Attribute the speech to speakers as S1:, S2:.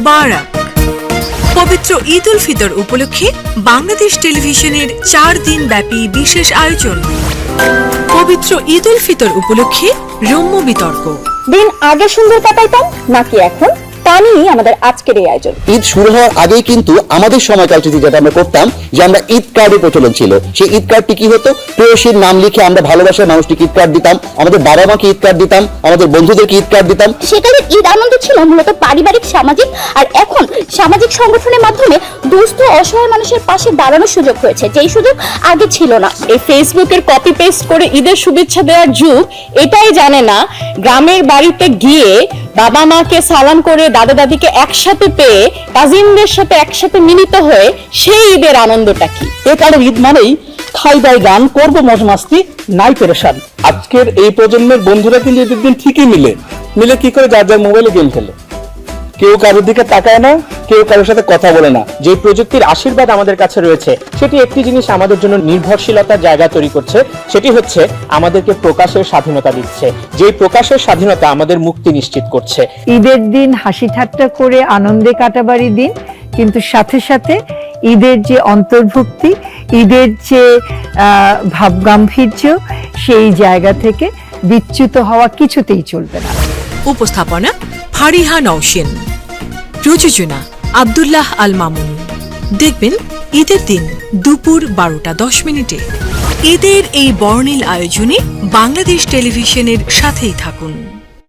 S1: মোবারক। পবিত্র ঈদ উল ফিতর উপলক্ষে বাংলাদেশ টেলিভিশনের 4 দিন ব্যাপী বিশেষ আয়োজন। পবিত্র ঈদ উল ফিতর উপলক্ষে রম্য বিতর্ক।
S2: দিন আগে সুন্দর কাটাইতাম নাকি এখন, তা নিয়েই আমাদের আজকের এই আয়োজন।
S3: ঈদ শুরু হওয়ার আগেই কিন্তু আমাদের সময়কালটি যেটা আমরা করতাম, যে আমরা ঈদ কার্ডের প্রচলন ছিল। সেই ঈদ কার্ডটি কি হতো, প্রেয়সীর নাম লিখে আমরা ভালোবাসার মানুষটিকে ঈদ কার্ড দিতাম, আমাদের বাবা মাকে ঈদ কার্ড দিতাম, আমাদের বন্ধুদেরকে ঈদ কার্ড দিতাম।
S2: সেকালের ঈদ আনন্দ ছিল মূলত পারিবারিক, সামাজিক, আর এখন সামাজিক সংগঠনের মাধ্যমে দুস্থ অসহায় মানুষের পাশে দাঁড়ানোর সুযোগ হয়েছে, যেই সুযোগ আগে ছিল না।
S4: এই ফেসবুকের কপি পেস্ট করে ঈদের শুভেচ্ছা দেওয়ার যুগ, এটাই জানে না গ্রামের বাড়িতে গিয়ে বাবা মাকে সালাম করে দাদা দাদিকে একসাথে পেয়ে কাজিনদের সাথে একসাথে মিলিত হয়ে সেই ঈদের আনন্দটা কি।
S5: একালের ঈদ মানেই খাই গান করবো মজ মাস্তি, নাই পেরেশান।
S6: আজকের এই প্রজন্মের বন্ধুরা কিন্তু ঈদের দিন ঠিকই মিলে কি করে যার যার মোবাইলে গেম খেলে, কেউ কারোর দিকে তাকায় না, কেউ কারোর সাথে কথা বলে না।
S7: যে প্রযুক্তির আশীর্বাদ আমাদের কাছে রয়েছে, সেটি একটি জিনিস আমাদের জন্য নির্ভরশীলতার জায়গা তৈরি করছে, সেটি হচ্ছে আমাদেরকে প্রকাশের স্বাধীনতা দিচ্ছে। যেই প্রকাশের স্বাধীনতা আমাদের মুক্তি নিশ্চিত করছে।
S8: ঈদের দিন হাসি ঠাট্টা করে আনন্দে কাটাবারই দিন, কিন্তু সাথে সাথে ঈদের যে অন্তর্ভুক্তি, ঈদের যে ভাবগাম্ভীর্য, সেই জায়গা থেকে বিচ্যুত হওয়া কিছুতেই চলবে না।
S1: উপস্থাপনা ফারিহা নওশিন, প্রযোজনা আব্দুল্লাহ আল মামুন। দেখবেন ঈদের দিন দুপুর 12:10। ঈদের এই বর্ণিল আয়োজনে বাংলাদেশ টেলিভিশনের সাথেই থাকুন।